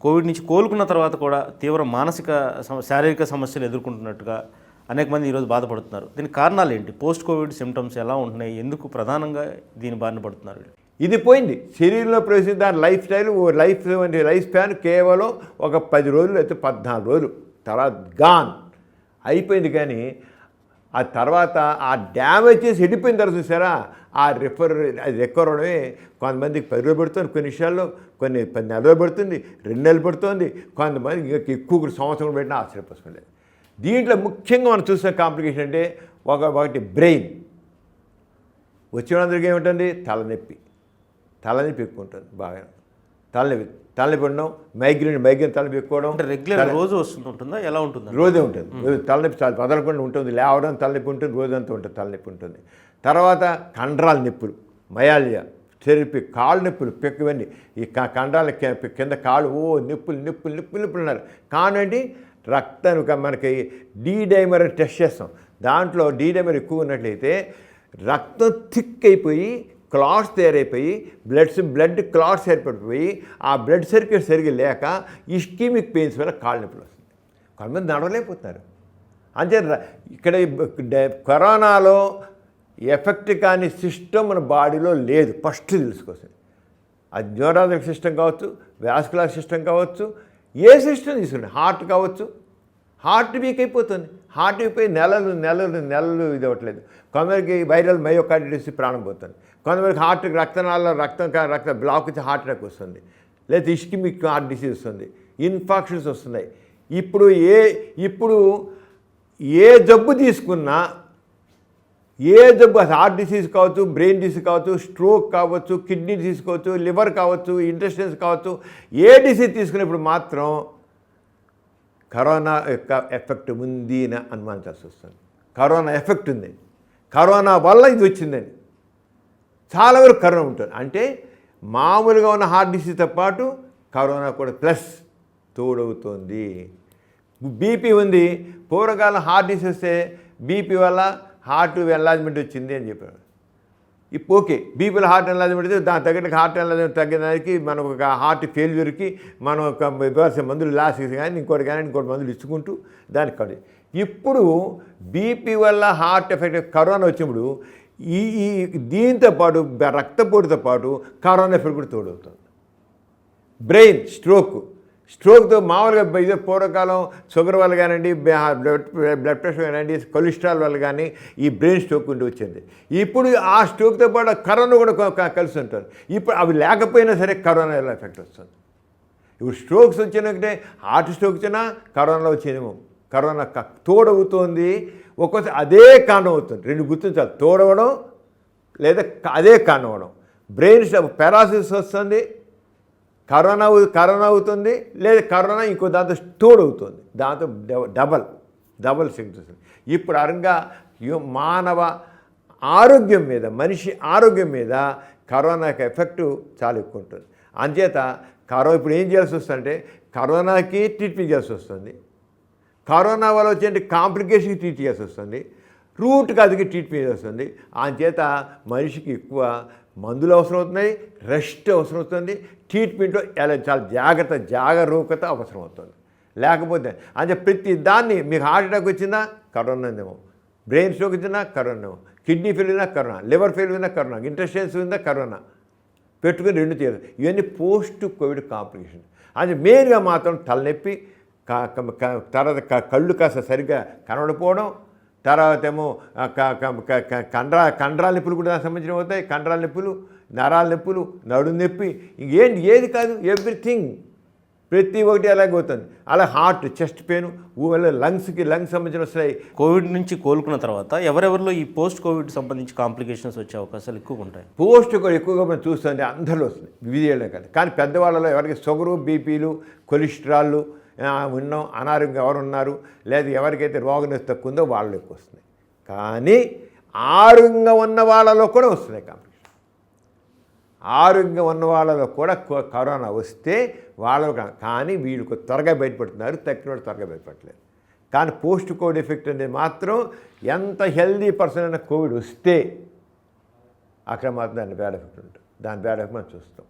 Covid నుంచి కోలుకున్న తర్వాత కూడా తీవ్ర మానసిక శారీరక సమస్యలు ఎదుర్కొంటున్నట్టుగా అనేక మంది ఈరోజు బాధపడుతున్నారు. దీనికి కారణాలు ఏంటి? పోస్ట్ కోవిడ్ సిమ్టమ్స్ ఎలా ఉంటున్నాయి? ఎందుకు ప్రధానంగా దీని బారిన పడుతున్నారు? ఇది పోయింది శరీరంలో ప్రవేశించి దాని లైఫ్ స్టైల్ లైఫ్ స్పాన్ కేవలం ఒక 10 రోజులు అయితే 14 రోజులు తర్వాత గాన్ అయిపోయింది. కానీ ఆ తర్వాత ఆ డ్యామేజ్ చేసి వెళ్ళిపోయిన తర్వాత చూసారా అది రికవర్ అవడమే కొంతమందికి 10 రోజులు పడుతుంది, కొన్ని విషయాల్లో కొన్ని 10 నెలలు పడుతుంది, 2 నెలలు పడుతుంది, కొంతమంది ఇంకా ఎక్కువ సంవత్సరం పెట్టినా ఆశ్చర్యపోతుంది. దీంట్లో ముఖ్యంగా మనం చూసిన కాంప్లికేషన్ అంటే ఒకటి బ్రెయిన్. వచ్చిన వాళ్ళందరికీ ఏమిటండి? తలనొప్పి ఎక్కువ ఉంటుంది. బాగా తలనొప్పి ఉండడం, మైగ్రేన్ తలనొప్పి ఎక్కువడం. అంటే రెగ్యులర్ రోజు వస్తుంటుందా? ఎలా ఉంటుంది? రోజే ఉంటుంది. తలనొప్పి చాలా వదలకుండా ఉంటుంది, లేవడం తలనొప్పి ఉంటుంది, రోజంతా ఉంటుంది తలనొప్పి ఉంటుంది. తర్వాత కండరాల నొప్పులు, మయాలియా, చెరిపి, కాళ్ళు నొప్పులు, ఇవన్నీ ఈ కండరాల కింద కాళ్ళు నొప్పులు ఉన్నారు. కానండి రక్తం మనకి డైమర్ టెస్ట్ చేస్తాం. దాంట్లో డైమర్ ఎక్కువ ఉన్నట్లయితే రక్తం థిక్ అయిపోయి క్లాట్స్ తయారైపోయి బ్లడ్ క్లాట్స్ ఏర్పడిపోయి ఆ బ్లడ్ సర్క్యూట్ సరిగ్గా లేక ఇస్కీమిక్ పెయిన్స్ వల్ల కాళ్ళ నొప్పులు వస్తుంది. కొంతమంది నడవలేకపోతున్నారు. అంటే ఇక్కడ కరోనాలో ఎఫెక్ట్ కాని సిస్టమ్ మన బాడీలో లేదు. ఫస్ట్ తెలుసుకోవచ్చు. అది న్యూరాలజిక్ సిస్టమ్ కావచ్చు, వాస్కులర్ సిస్టమ్ కావచ్చు, ఏ సిస్టమ్ తీసుకుని హార్ట్ కావచ్చు. హార్ట్ వీక్ అయిపోతుంది. హార్ట్ అయిపోయి నెలలు ఇది అవ్వట్లేదు. కొందరికి వైరల్ మయోకార్డిటిస్ ప్రాణం పోతుంది. కొంతమందికి హార్ట్కి రక్తం బ్లాక్ వచ్చి హార్ట్ అటాక్ వస్తుంది, లేదా ఇస్కిమిక్ హార్ట్ డిసీజ్ వస్తుంది, ఇన్ఫెక్షన్స్ వస్తున్నాయి. ఇప్పుడు ఏ జబ్బు తీసుకున్నా, హార్ట్ డిసీజ్ కావచ్చు, బ్రెయిన్ డిసీజ్ కావచ్చు, స్ట్రోక్ కావచ్చు, కిడ్నీ డిసీజ్ కావచ్చు, లివర్ కావచ్చు, ఇంటెస్టైన్స్ కావచ్చు, ఏ డిసీజ్ తీసుకున్నప్పుడు మాత్రం కరోనా యొక్క ఎఫెక్ట్ ఉంది అని అనుమానించాల్సి వస్తుంది. కరోనా ఎఫెక్ట్ ఉంది, కరోనా వల్ల ఇది వచ్చిందని. చాలా వరకు కరోనా ఉంటుంది. అంటే మామూలుగా ఉన్న హార్ట్ డిసీజ్తో పాటు కరోనా కూడా ప్లస్ తోడవుతుంది. బీపీ ఉంది. పూర్వకాలం హార్ట్ డిసీజ్ వస్తే బీపీ వల్ల హార్ట్ ఎన్లార్జ్మెంట్ వచ్చింది అని చెప్పారు. ఇప్పుడు ఓకే, బీపీలో హార్ట్ ఎన్లార్జ్మెంట్ అయితే దాని తగ్గట్టు హార్ట్ ఎన్లార్జ్మెంట్ తగ్గడానికి మనం ఒక హార్ట్ ఫెయిల్యూర్కి మనం ఒక ఇవ్వాల్సిన మందులు లాస్ట్ కానీ ఇంకోటి మందులు ఇచ్చుకుంటూ దానికి కాదు. ఇప్పుడు బీపీ వల్ల హార్ట్ ఎఫెక్ట్ కరోనా వచ్చినప్పుడు ఈ దీంతో పాటు రక్తపోటుతో పాటు కరోనా ఎఫెక్ట్ కూడా తోడవుతుంది. బ్రెయిన్ స్ట్రోక్తో మామూలుగా ఇదే పూర్వకాలం షుగర్ వల్ల కానివ్వండి, బ్లడ్ ప్రెషర్ కానివ్వండి, కొలెస్ట్రాల్ వల్ల కానీ ఈ బ్రెయిన్ స్ట్రోక్ ఉండి వచ్చింది. ఇప్పుడు ఆ స్ట్రోక్తో పాటు కరోనా కూడా కలిసి ఉంటుంది. ఇప్పుడు అవి లేకపోయినా సరే కరోనా ఎలా ఎఫెక్ట్ వస్తుంది. ఇప్పుడు స్ట్రోక్స్ వచ్చినట్టే హార్ట్ స్ట్రోక్ వచ్చినా కరోనాలో వచ్చినేమో. కరోనా తోడవుతోంది. ఒక్కోసారి అదే కారణం అవుతుంది. 2 గుర్తించాలి, తోడవడం లేదా అదే కారణం అవడం. బ్రెయిన్ పారాసిస్ వస్తుంది, కరోనా అవుతుంది, లేదా కరోనా ఇంకో దాంతో తోడవుతుంది. దాంతో డబల్ సింప్టమ్స్. ఇప్పుడు అరంగా మానవ ఆరోగ్యం మీద, మనిషి ఆరోగ్యం మీద కరోనా యొక్క ఎఫెక్టు చాలా ఎక్కువ ఉంటుంది. అంచేత ఇప్పుడు ఏం చేయాల్సి వస్తుందంటే కరోనాకి ట్రీట్మెంట్ చేయాల్సి వస్తుంది. కరోనా వల్ల వచ్చే కాంప్లికేషన్కి ట్రీట్ చేయాల్సి వస్తుంది. రూట్ కాదుకి ట్రీట్మెంట్ చేయాల్సి వస్తుంది. అంచేత మనిషికి ఎక్కువ మందులు అవసరం అవుతున్నాయి, రెస్ట్ అవసరం అవుతుంది, ట్రీట్మెంట్లో చాలా జాగరూకత అవసరం అవుతుంది. లేకపోతే అంటే ప్రతి దాన్ని మీకు హార్ట్ అటాక్ వచ్చిందా కరోనా ఉందేమో, బ్రెయిన్ స్ట్రోక్ వచ్చిందా కరోనా ఏమో, కిడ్నీ ఫెయిల్ అయినా కరోనా, లివర్ ఫెయిల్ అయినా కరోనా, ఇంటెస్టైన్స్ ఉందా కరోనా పెట్టుకుని 2 తీరు. ఇవన్నీ పోస్ట్ కోవిడ్ కాంప్లికేషన్. అది మెయిన్గా మాత్రం తలనొప్పి, తర్వాత కళ్ళు కాస్త సరిగ్గా కనబడిపోవడం, తర్వాత ఏమో కండరాల నొప్పులు కూడా సంబంధించిన అవుతాయి. కండరాల నొప్పులు, నరాల నొప్పులు, నడుము నొప్పి, ఏది కాదు ఎవ్రీథింగ్ ప్రతి ఒక్కటి అలాగే అవుతుంది. అలా హార్ట్, చెస్ట్ పెయిన్, లంగ్స్ సంబంధించిన వస్తాయి. కోవిడ్ నుంచి కోలుకున్న తర్వాత ఎవరెవరిలో ఈ పోస్ట్ కోవిడ్ సంబంధించి కాంప్లికేషన్స్ వచ్చే అవకాశాలు ఎక్కువగా ఉంటాయి? పోస్ట్ కోవిడ్ ఎక్కువగా మనం చూస్తుంది అందరిలో వస్తుంది, వివిధ కాదు. కానీ పెద్దవాళ్ళలో ఎవరికి షుగరు, బీపీలు, కొలెస్ట్రాల్ ఉన్నాం, అనారోగ్యం ఎవరు ఉన్నారు, లేదా ఎవరికైతే రోగనిష్ట తక్కువ ఉందో వాళ్ళు ఎక్కువ వస్తున్నాయి. కానీ ఆరోగ్యంగా ఉన్న వాళ్ళలో కూడా వస్తున్నాయి కాంప్లికేషన్. ఆరోగ్యంగా ఉన్న వాళ్ళలో కూడా కరోనా వస్తే వాళ్ళలో కానీ వీళ్ళకు త్వరగా బయటపడుతున్నారు, తక్కిన త్వరగా బయటపడలేదు. కానీ పోస్ట్ కోవిడ్ ఎఫెక్ట్ అనేది మాత్రం ఎంత హెల్దీ పర్సన్ అయినా కోవిడ్ వస్తే అక్కడ మాత్రం దాని బ్యాడ్ ఎఫెక్ట్ ఉంటుంది. దాని బ్యాడ్ ఎఫెక్ట్ మనం చూస్తాం.